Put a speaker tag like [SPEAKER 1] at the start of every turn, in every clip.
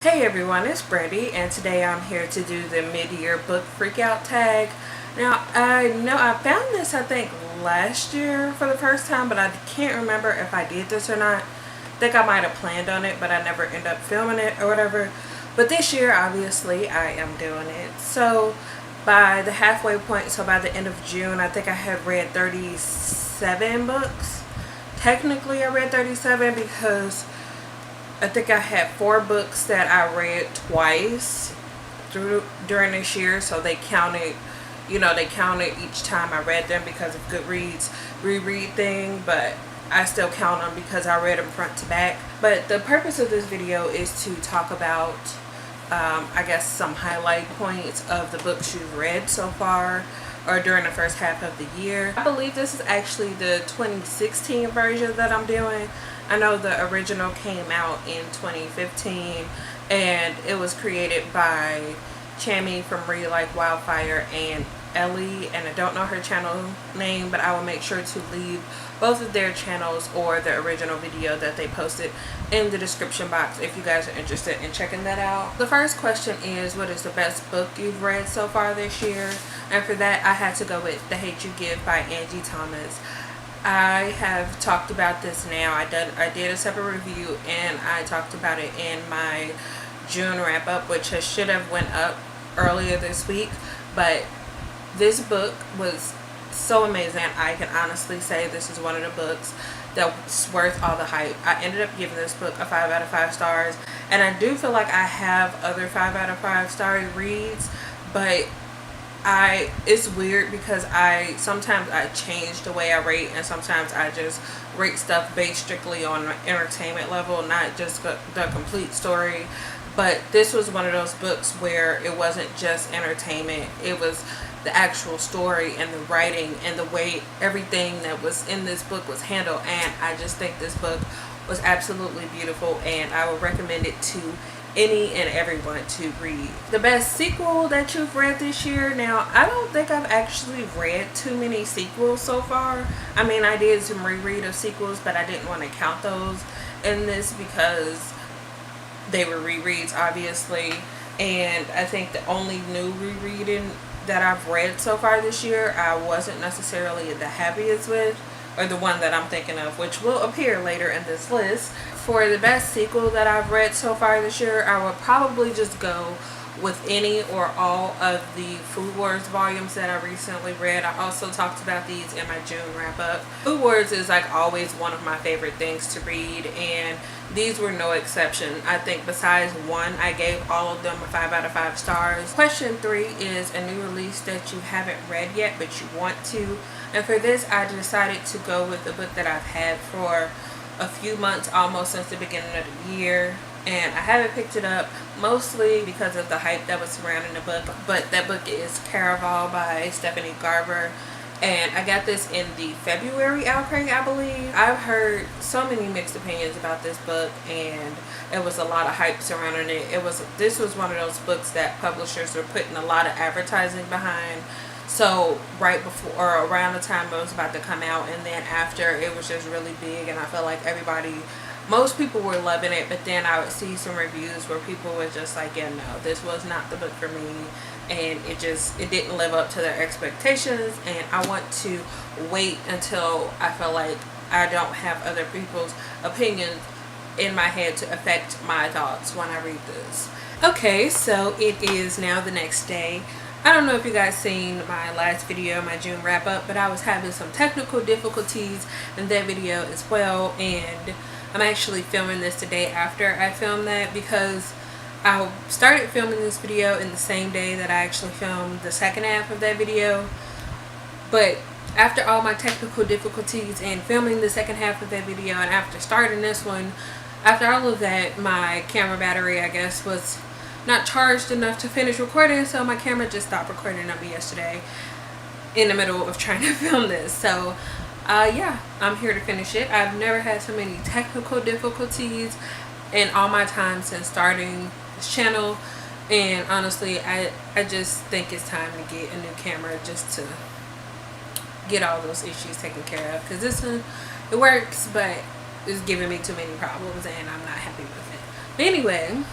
[SPEAKER 1] Hey everyone, it's Brandy, and today I'm here to do the mid-year book freakout tag. Now, I know I found this, I think, last year for the first time, but I can't remember if I did this or not. I think I might have planned on it, but I never ended up filming it or whatever. But this year, obviously, I am doing it. So, by the halfway point, so by the end of June, I think I had read 37 books. Technically, I read 37 because I think I had 4 books that I read twice during this year, so they counted, they counted each time I read them because of Goodreads reread thing, but I still count them because I read them front to back. But the purpose of this video is to talk about, I guess, some highlight points of the books you've read so far or during the first half of the year. I believe this is actually the 2016 version that I'm doing. I know the original came out in 2015 and it was created by Chammy from Read Like Wildfire and Ellie, and I don't know her channel name, but I will make sure to leave both of their channels or the original video that they posted in the description box if you guys are interested in checking that out. The first question is, what is the best book you've read so far this year? And for that, I had to go with The Hate You Give by Angie Thomas. I have talked about this now. I did a separate review and I talked about it in my June wrap up, which should have went up earlier this week. But this book was so amazing. I can honestly say this is one of the books that's worth all the hype. I ended up giving this book a 5 out of 5 stars, and I do feel like I have other 5 out of 5 star reads, but it's weird because sometimes I change the way I rate, and sometimes I just rate stuff based strictly on entertainment level, not just the complete story. But this was one of those books where it wasn't just entertainment, it was the actual story and the writing and the way everything that was in this book was handled, and I just think this book was absolutely beautiful, and I would recommend it to any and everyone to read. The best sequel that you've read this year. Now, I don't think I've actually read too many sequels so far. I mean, I did some reread of sequels, but I didn't want to count those in this because they were rereads, obviously. And I think the only new rereading that I've read so far this year, I wasn't necessarily the happiest with, or the one that I'm thinking of, which will appear later in this list. For the best sequel that I've read so far this year, I would probably just go with any or all of the Food Wars volumes that I recently read. I also talked about these in my June wrap up. Food Wars is like always one of my favorite things to read, and these were no exception. I think besides one, I gave all of them a 5 out of 5 stars. Question 3 is a new release that you haven't read yet but you want to. And for this, I decided to go with the book that I've had for a few months, almost since the beginning of the year, and I haven't picked it up mostly because of the hype that was surrounding the book. But that book is Caraval by Stephanie Garber, and I got this in the February outbreak, I believe. I've heard so many mixed opinions about this book, and it was a lot of hype surrounding it. This was one of those books that publishers were putting a lot of advertising behind. So right before or around the time it was about to come out, and then after, it was just really big, and I felt like most people were loving it. But then I would see some reviews where people were just like, yeah, no, this was not the book for me, and it didn't live up to their expectations, and I want to wait until I feel like I don't have other people's opinions in my head to affect my thoughts when I read this. Okay, so it is now the next day. I don't know if you guys seen my last video, my June wrap up, but I was having some technical difficulties in that video as well, and I'm actually filming this today after I filmed that because I started filming this video in the same day that I actually filmed the second half of that video. But after all my technical difficulties in filming the second half of that video, and after starting this one, after all of that, my camera battery, I guess, was not charged enough to finish recording, so my camera just stopped recording on me yesterday in the middle of trying to film this. So yeah, I'm here to finish it. I've never had so many technical difficulties in all my time since starting this channel, and honestly, I just think it's time to get a new camera just to get all those issues taken care of, because this one, it works, but it's giving me too many problems and I'm not happy with it. But anyway,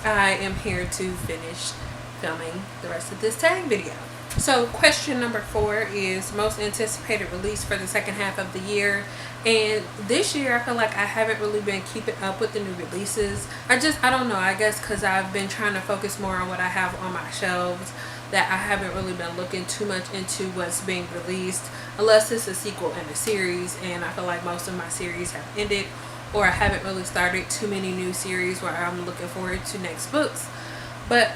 [SPEAKER 1] I am here to finish filming the rest of this tag video. So question number 4 is most anticipated release for the second half of the year. And this year I feel like I haven't really been keeping up with the new releases. I don't know, I guess because I've been trying to focus more on what I have on my shelves, that I haven't really been looking too much into what's being released, unless it's a sequel in a series, and I feel like most of my series have ended, or I haven't really started too many new series where I'm looking forward to next books. But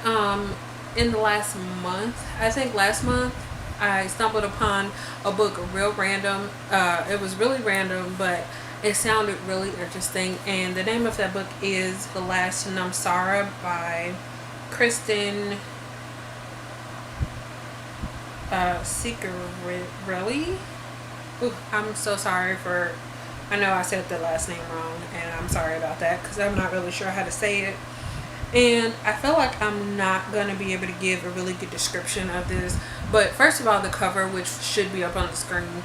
[SPEAKER 1] in the last month, I think last month, I stumbled upon a book real random. It was really random, but it sounded really interesting, and the name of that book is The Last Namsara by Kristen Ciccarelli. Ooh, I'm so sorry for, I know I said the last name wrong, and I'm sorry about that because I'm not really sure how to say it. And I feel like I'm not going to be able to give a really good description of this. But first of all, the cover, which should be up on the screen,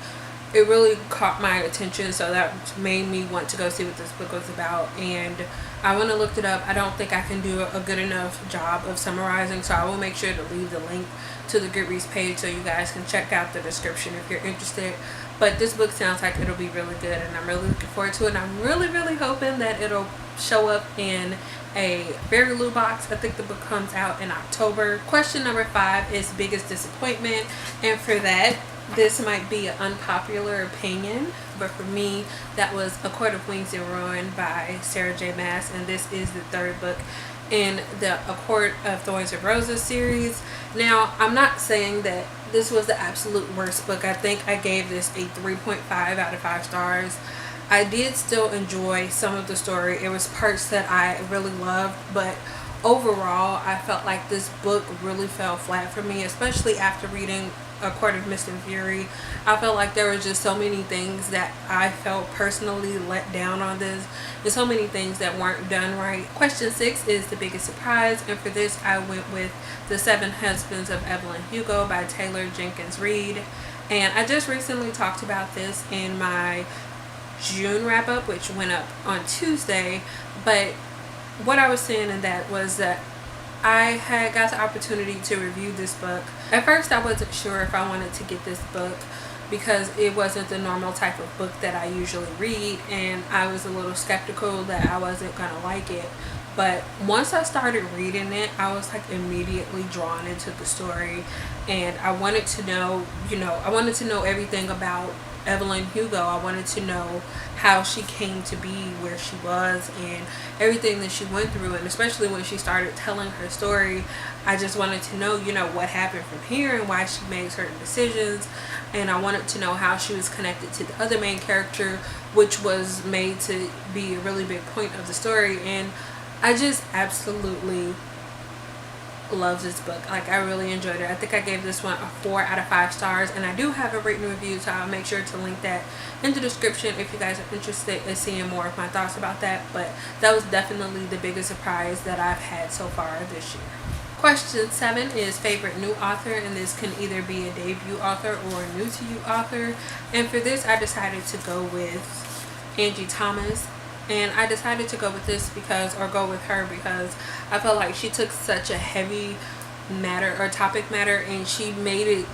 [SPEAKER 1] it really caught my attention. So that made me want to go see what this book was about. And I went and looked it up. I don't think I can do a good enough job of summarizing. So I will make sure to leave the link to the Goodreads page so you guys can check out the description if you're interested. But this book sounds like it'll be really good, and I'm really looking forward to it. And I'm really, really hoping that it'll show up in a Very Lou box. I think the book comes out in October. Question number 5 is biggest disappointment, and for that, this might be an unpopular opinion, but for me, that was A Court of Wings and Ruin by Sarah J. Maas, and this is the 3rd book in the A Court of Thorns and Roses series. Now, I'm not saying that this was the absolute worst book. I think I gave this a 3.5 out of 5 stars. I did still enjoy some of the story. It was parts that I really loved, but overall, I felt like this book really fell flat for me, especially after reading A Court of Mist and Fury. I felt like there were just so many things that I felt personally let down on this. There's so many things that weren't done right. Question 6 is the biggest surprise, and for this I went with The 7 Husbands of Evelyn Hugo by Taylor Jenkins Reid. And I just recently talked about this in my June wrap up, which went up on Tuesday. But what I was saying in that was that I had got the opportunity to review this book. At first I wasn't sure if I wanted to get this book because it wasn't the normal type of book that I usually read, and I was a little skeptical that I wasn't gonna like it. But once I started reading it, I was like immediately drawn into the story, and I wanted to know, I wanted to know everything about Evelyn Hugo. I wanted to know how she came to be where she was and everything that she went through, and especially when she started telling her story, I just wanted to know, what happened from here and why she made certain decisions. And I wanted to know how she was connected to the other main character, which was made to be a really big point of the story. And I just absolutely love this book. Like, I really enjoyed it. I think I gave this one a 4 out of 5 stars, and I do have a written review, so I'll make sure to link that in the description if you guys are interested in seeing more of my thoughts about that. But that was definitely the biggest surprise that I've had so far this year. Question 7 is favorite new author, and this can either be a debut author or a new to you author. And for this, I decided to go with Angie Thomas. And I decided to go with her because I felt like she took such a heavy matter or topic matter, and she made it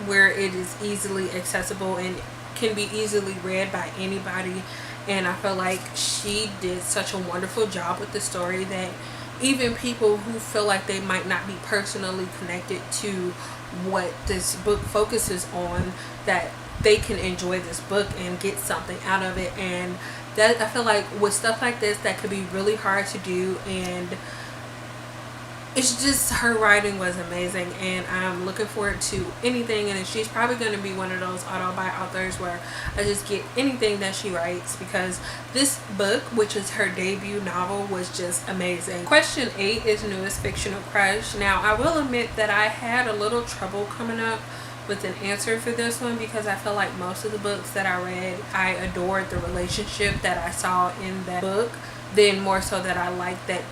[SPEAKER 1] where it is easily accessible and can be easily read by anybody. And I feel like she did such a wonderful job with the story that even people who feel like they might not be personally connected to what this book focuses on, that they can enjoy this book and get something out of it. And that, I feel like with stuff like this, that could be really hard to do, and it's just, her writing was amazing, and I'm looking forward to anything. And she's probably going to be one of those auto-buy authors where I just get anything that she writes, because this book, which is her debut novel, was just amazing. Question 8 is newest fictional crush. Now, I will admit that I had a little trouble coming up with an answer for this one, because I feel like most of the books that I read, I adored the relationship that I saw in that book, then more so that I liked that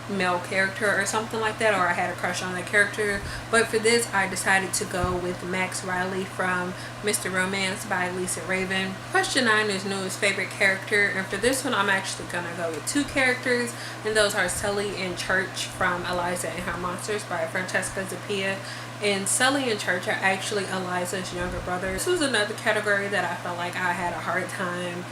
[SPEAKER 1] male character or something like that, or I had a crush on that character. But for this, I decided to go with Max Riley from Mr. Romance by Lisa Raven. Question 9 is newest favorite character, and for this one I'm actually gonna go with 2 characters, and those are Sully and Church from Eliza and Her Monsters by Francesca Zappia. And Sully and Church are actually Eliza's younger brother. This was another category that I felt like I had a hard time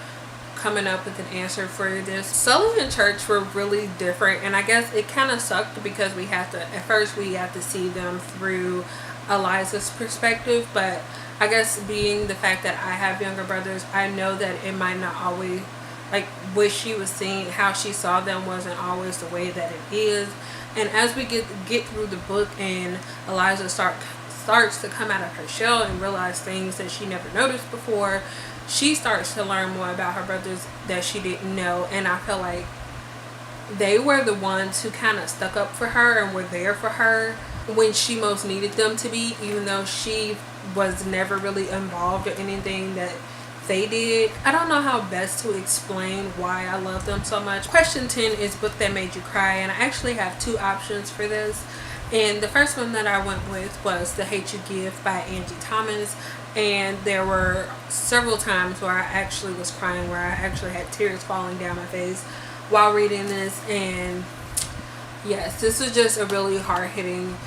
[SPEAKER 1] coming up with an answer for this. Sully and Church were really different, and I guess it kind of sucked because we have to, at first we have to see them through Eliza's perspective, but I guess being the fact that I have younger brothers, I know that it might not always, like what she was seeing, how she saw them wasn't always the way that it is. And as we get through the book and Eliza starts to come out of her shell and realize things that she never noticed before, she starts to learn more about her brothers that she didn't know. And I feel like they were the ones who kind of stuck up for her and were there for her when she most needed them to be, even though she was never really involved in anything that they did. I don't know how best to explain why I love them so much. Question 10 is book that made you cry, and I actually have 2 options for this. And the first one that I went with was The Hate You Give by Angie Thomas. And there were several times where I actually was crying, where I actually had tears falling down my face while reading this. And yes, this was just a really hard-hitting,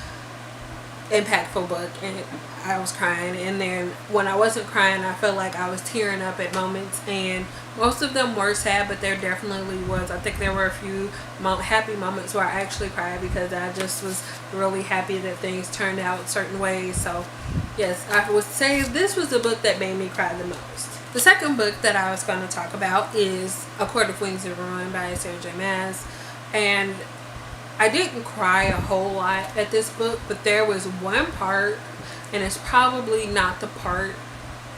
[SPEAKER 1] impactful book, and I was crying. And then when I wasn't crying, I felt like I was tearing up at moments, and most of them were sad, but there definitely was, I think there were a few happy moments where I actually cried because I just was really happy that things turned out certain ways. So yes, I would say this was the book that made me cry the most. The second book that I was going to talk about is A Court of Wings and Ruin by Sarah J. Maas. And I didn't cry a whole lot at this book, but there was one part, and it's probably not the part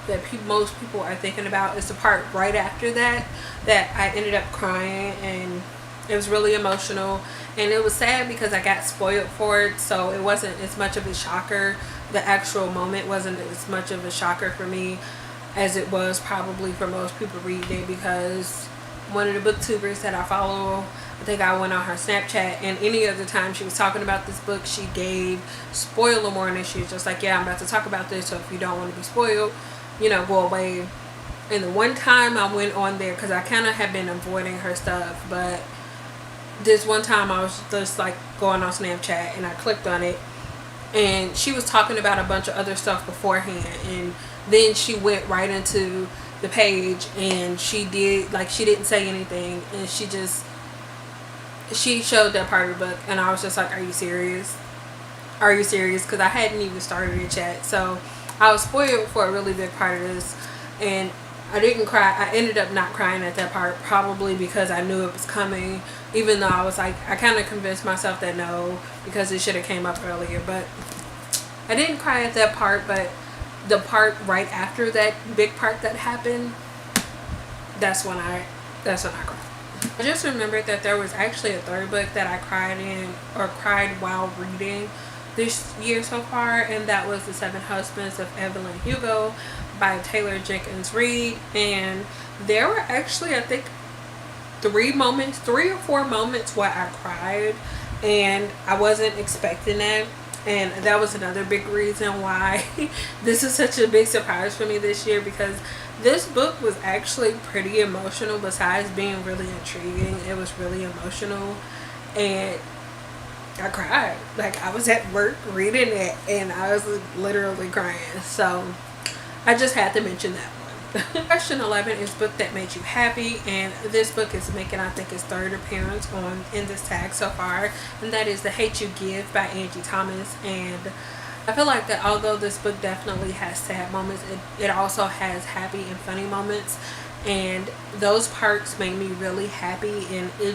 [SPEAKER 1] that most people are thinking about. It's the part right after that I ended up crying, and it was really emotional. And it was sad because I got spoiled for it, so it wasn't as much of a shocker. The actual moment wasn't as much of a shocker for me as it was probably for most people reading it, because one of the booktubers that I follow, I think I went on her Snapchat, and any other time she was talking about this book, she gave spoiler warning. She was just like, yeah, I'm about to talk about this, so if you don't want to be spoiled, you know, go away. And the one time I went on there, because I kind of have been avoiding her stuff, but this one time I was just like going on Snapchat, and I clicked on it, and she was talking about a bunch of other stuff beforehand, and then she went right into the page, and she didn't say anything, and she showed that part of the book, and I was just like, are you serious? Are you serious? Because I hadn't even started the chat, so I was spoiled for a really big part of this, and I didn't cry. I ended up not crying at that part, probably because I knew it was coming, even though I was like, I kind of convinced myself that no, because it should have came up earlier. But I didn't cry at that part, but the part right after that big part that happened, that's when I cried. I just remembered that there was actually a third book that I cried while reading this year so far, and that was The Seven Husbands of Evelyn Hugo by Taylor Jenkins Reid. And there were actually, I think, 3 or 4 moments where I cried, and I wasn't expecting that. And that was another big reason why this is such a big surprise for me this year, because this book was actually pretty emotional. Besides being really intriguing, it was really emotional, and I cried. Like, I was at work reading it, and I was literally crying. So I just had to mention that one. Question 11 is book that made you happy, and this book is making, I think, its 3rd appearance in this tag so far, and that is The Hate You Give by Angie Thomas. And I feel like that although this book definitely has sad moments, it also has happy and funny moments, and those parts made me really happy, and it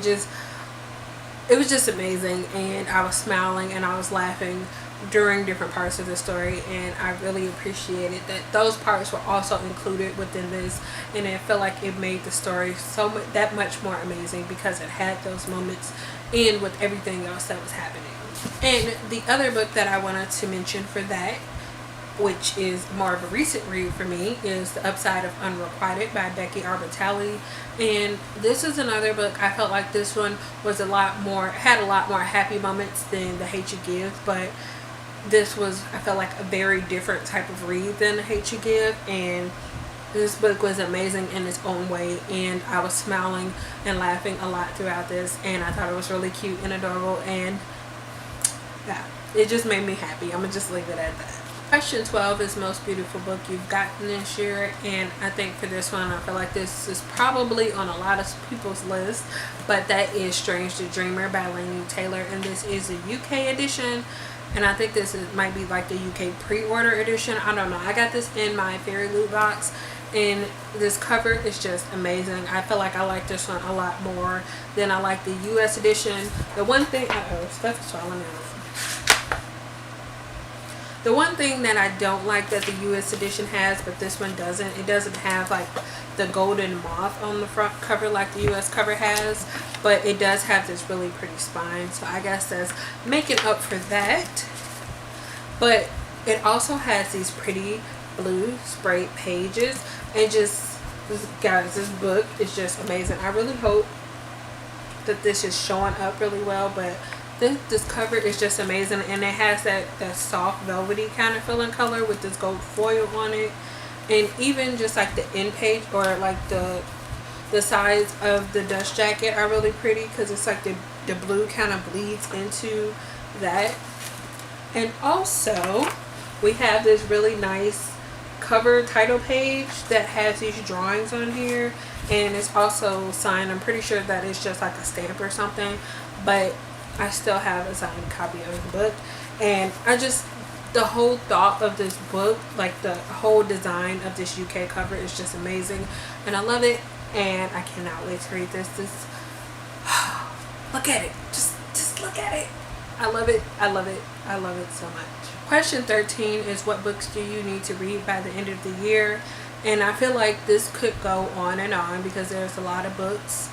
[SPEAKER 1] was just amazing. And I was smiling and I was laughing during different parts of the story, and I really appreciated that those parts were also included within this, and I feel like it made the story that much more amazing because it had those moments in with everything else that was happening. And the other book that I wanted to mention for that which is more of a recent read for me, is The Upside of Unrequited by Becky Arbitelli. And this is another book. I felt like this one was had a lot more happy moments than The Hate You Give, but this was, I felt like, a very different type of read than The Hate You Give. And this book was amazing in its own way, and I was smiling and laughing a lot throughout this, and I thought it was really cute and adorable, and yeah, it just made me happy. I'm gonna just leave it at that. Question 12 is most beautiful book you've gotten this year, and I think for this one, I feel like this is probably on a lot of people's list, but that is Strange the Dreamer by Laini Taylor, and this is a UK edition, and I think might be like the UK pre-order edition. I don't know. I got this in my Fairy Loot box, and this cover is just amazing. I feel like I like this one a lot more than I like the US edition. The one thing, stuff is falling out. The one thing that I don't like that the US edition has, but this one doesn't, it doesn't have like the golden moth on the front cover like the US cover has, but it does have this really pretty spine, so I guess that's making up for that. But it also has these pretty blue sprayed pages, and just, guys, this book is just amazing. I really hope that this is showing up really well, but this cover is just amazing, and it has that soft velvety kind of feeling color with this gold foil on it, and even just like the end page, or like the sides of the dust jacket are really pretty, because it's like the blue kind of bleeds into that. And also we have this really nice cover title page that has these drawings on here, and it's also signed. I'm pretty sure that it's just like a stamp or something, but I still have a signed copy of the book. And the whole thought of this book, like the whole design of this UK cover, is just amazing, and I love it, and I cannot wait to read this. Look at it, just look at it. I love it, I love it, I love it so much. Question 13 is, what books do you need to read by the end of the year? And I feel like this could go on and on, because there's a lot of books,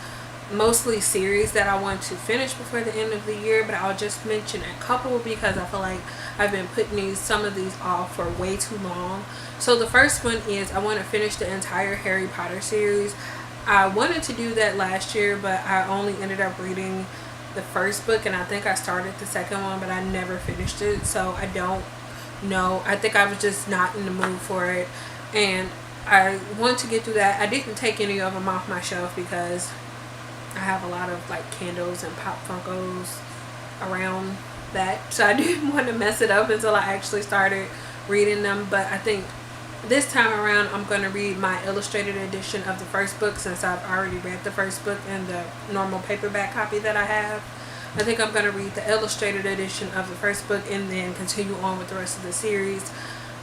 [SPEAKER 1] mostly series, that I want to finish before the end of the year, but I'll just mention a couple because I feel like I've been putting some of these off for way too long. So the first one is, I want to finish the entire Harry Potter series. I wanted to do that last year, but I only ended up reading the first book, and I think I started the second one, but I never finished it, so I don't know. I think I was just not in the mood for it, and I want to get through that. I didn't take any of them off my shelf because I have a lot of like candles and Pop Funkos around that, so I didn't want to mess it up until I actually started reading them. But I think this time around I'm going to read my illustrated edition of the first book, since I've already read the first book in the normal paperback copy that I have. I think I'm going to read the illustrated edition of the first book and then continue on with the rest of the series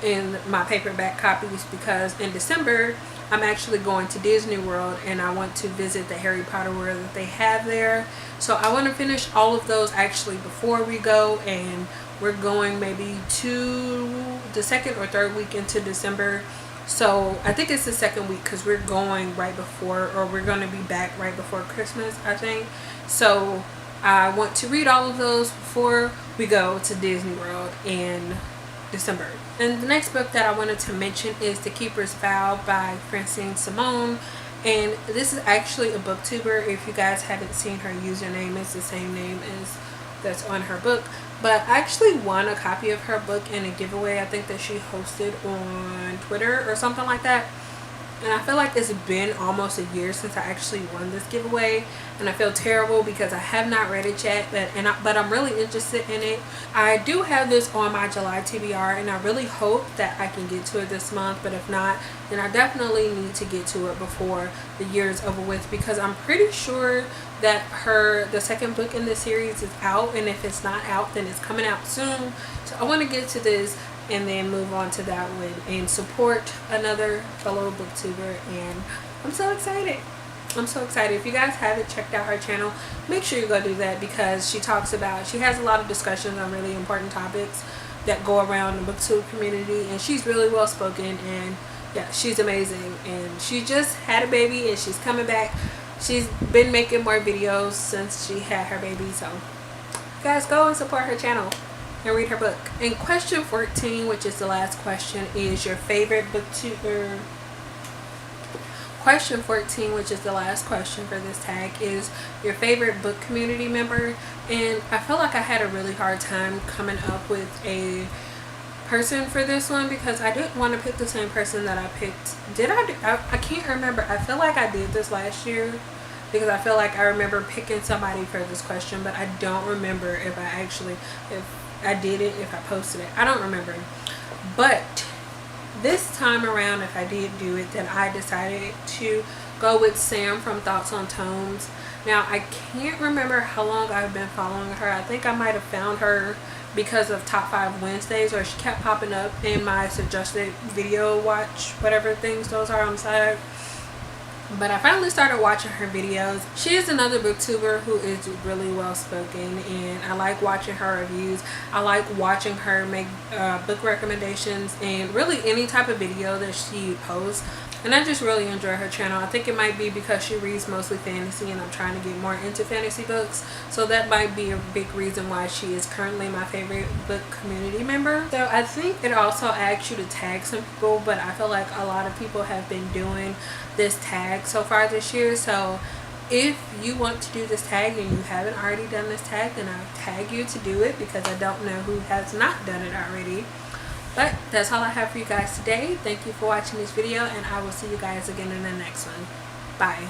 [SPEAKER 1] in my paperback copies, because in December I'm actually going to Disney World, and I want to visit the Harry Potter world that they have there. So I want to finish all of those actually before we go, and we're going maybe to the second or third week into December. So I think it's the second week, because we're going right before, or we're going to be back right before Christmas, I think. So I want to read all of those before we go to Disney World in December. And the next book that I wanted to mention is The Keeper's Vow by Francine Simone. And this is actually a booktuber. If you guys haven't seen her username, it's the same name as that's on her book. But I actually won a copy of her book in a giveaway, I think, that she hosted on Twitter or something like that. And I feel like it's been almost a year since I actually won this giveaway, and I feel terrible because I have not read it yet, but I'm really interested in it. I do have this on my July TBR, and I really hope that I can get to it this month, but if not, then I definitely need to get to it before the year is over with, because I'm pretty sure that the second book in the series is out, and if it's not out, then it's coming out soon. So I want to get to this and then move on to that one and support another fellow booktuber, and I'm so excited. I'm so excited. If you guys haven't checked out her channel, make sure you go do that, because she has a lot of discussions on really important topics that go around the booktube community, and she's really well spoken, and yeah, she's amazing. And she just had a baby, and she's coming back. She's been making more videos since she had her baby, so you guys go and support her channel. and read her book. And question 14, which is the last question, is your favorite booktuber. Question 14, which is the last question for this tag, is your favorite book community member. And I feel like I had a really hard time coming up with a person for this one because I didn't want to pick the same person that I picked. I can't remember. I feel like I did this last year because I feel like I remember picking somebody for this question, but I don't remember if I did it, if I posted it. I don't remember. But this time around, if I did do it, then I decided to go with Sam from Thoughts on Tomes. Now, I can't remember how long I've been following her. I think I might have found her because of Top 5 Wednesdays, or she kept popping up in my suggested video watch, whatever things those are on the side. But I finally started watching her videos. She is another booktuber who is really well spoken, and I like watching her reviews. I like watching her make book recommendations and really any type of video that she posts. And I just really enjoy her channel. I think it might be because she reads mostly fantasy and I'm trying to get more into fantasy books. So that might be a big reason why she is currently my favorite book community member. So I think it also asks you to tag some people, but I feel like a lot of people have been doing this tag so far this year. So if you want to do this tag and you haven't already done this tag, then I'll tag you to do it because I don't know who has not done it already. But that's all I have for you guys today. Thank you for watching this video, and I will see you guys again in the next one. Bye.